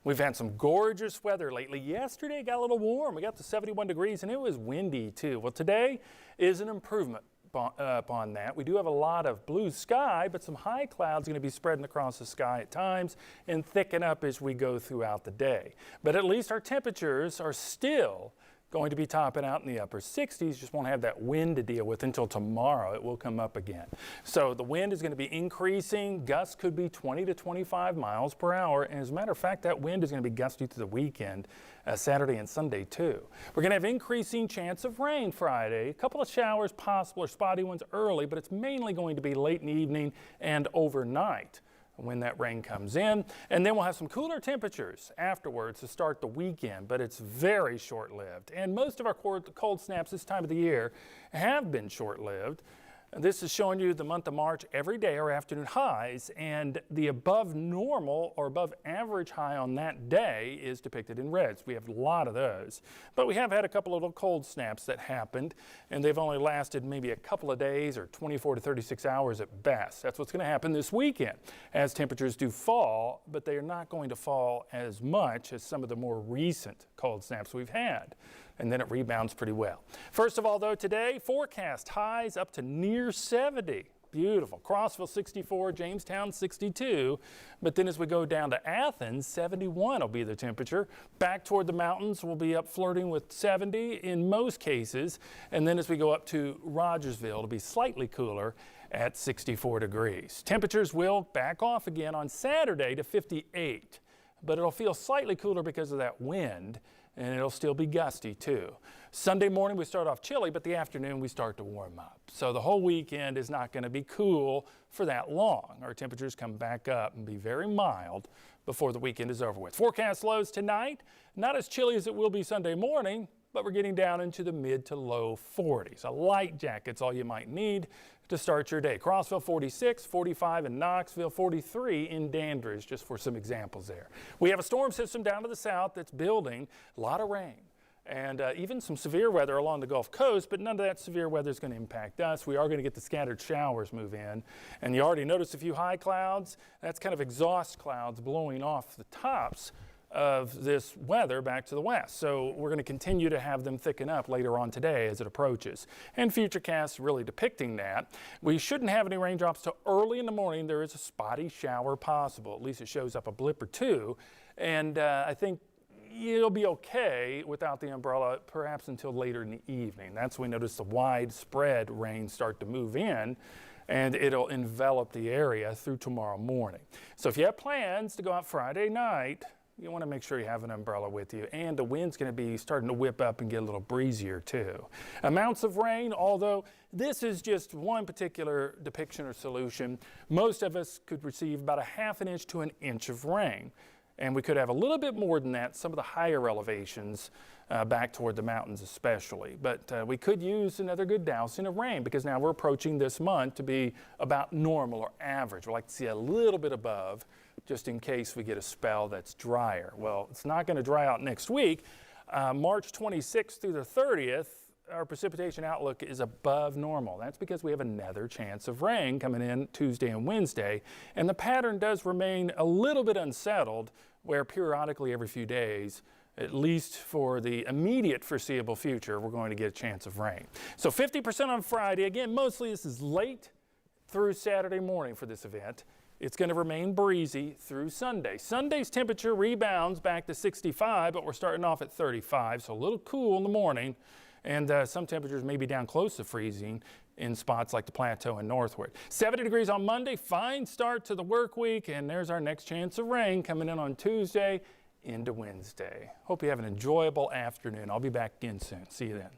We've had some gorgeous weather lately. Yesterday it got a little warm. We got to 71 degrees and it was windy too. Well, today is an improvement upon that. We do have a lot of blue sky, but some high clouds are going to be spreading across the sky at times and thicken up as we go throughout the day. But at least our temperatures are still going to be topping out in the upper 60s. Just won't have that wind to deal with until tomorrow. It will come up again. So the wind is going to be increasing. Gusts could be 20 to 25 miles per hour. And as a matter of fact, that wind is going to be gusty through the weekend, Saturday and Sunday too. We're going to have increasing chance of rain Friday. A couple of showers possible or spotty ones early, but it's mainly going to be late in the evening and overnight when that rain comes in. And then we'll have some cooler temperatures afterwards to start the weekend, but it's very short-lived. And most of our cold snaps this time of the year have been short-lived. This is showing you the month of March every day are afternoon highs, and the above normal or above average high on that day is depicted in reds. We have a lot of those, but we have had a couple of little cold snaps that happened, and they've only lasted maybe a couple of days or 24 to 36 hours at best. That's what's going to happen this weekend as temperatures do fall, but they are not going to fall as much as some of the more recent cold snaps we've had. And then it rebounds pretty well. First of all, though, today, forecast highs up to near 70. Beautiful. Crossville 64, Jamestown 62. But then as we go down to Athens, 71 will be the temperature. Back toward the mountains, we'll be up flirting with 70 in most cases. And then as we go up to Rogersville, it'll be slightly cooler at 64 degrees. Temperatures will back off again on Saturday to 58. But it'll feel slightly cooler because of that wind, and it'll still be gusty too. Sunday morning we start off chilly, but the afternoon we start to warm up. So the whole weekend is not going to be cool for that long. Our temperatures come back up and be very mild before the weekend is over with. Forecast lows tonight, not as chilly as it will be Sunday morning, but we're getting down into the mid to low 40s. A light jacket's all you might need to start your day. Crossville 46, 45 in Knoxville, 43 in Dandridge, just for some examples there. We have a storm system down to the south that's building, a lot of rain. And even some severe weather along the Gulf Coast, but none of that severe weather is going to impact us. We are going to get the scattered showers move in. And you already noticed a few high clouds. That's kind of exhaust clouds blowing off the tops of this weather back to the west. So we're going to continue to have them thicken up later on today as it approaches. And Futurecasts really depicting that. We shouldn't have any raindrops till early in the morning. There is a spotty shower possible. At least it shows up a blip or two. And I think you'll be okay without the umbrella perhaps until later in the evening. That's when we notice the widespread rain start to move in, and it'll envelop the area through tomorrow morning. So if you have plans to go out Friday night, you want to make sure you have an umbrella with you, and the wind's going to be starting to whip up and get a little breezier too. Amounts of rain, although this is just one particular depiction or solution, most of us could receive about a ½ inch to an inch of rain. And we could have a little bit more than that, some of the higher elevations back toward the mountains especially. But we could use another good dousing of rain because now we're approaching this month to be about normal or average. We'd like to see a little bit above just in case we get a spell that's drier. Well, it's not going to dry out next week. March 26th through the 30th, our precipitation outlook is above normal. That's because we have another chance of rain coming in Tuesday and Wednesday, and the pattern does remain a little bit unsettled, where periodically every few days, at least for the immediate foreseeable future, we're going to get a chance of rain. So 50% on Friday. Again, mostly this is late through Saturday morning for this event. It's going to remain breezy through Sunday. Sunday's temperature rebounds back to 65, but we're starting off at 35, so a little cool in the morning. And some temperatures may be down close to freezing in spots like the Plateau and northward. 70 degrees on Monday, fine start to the work week, and there's our next chance of rain coming in on Tuesday into Wednesday. Hope you have an enjoyable afternoon. I'll be back again soon. See you then.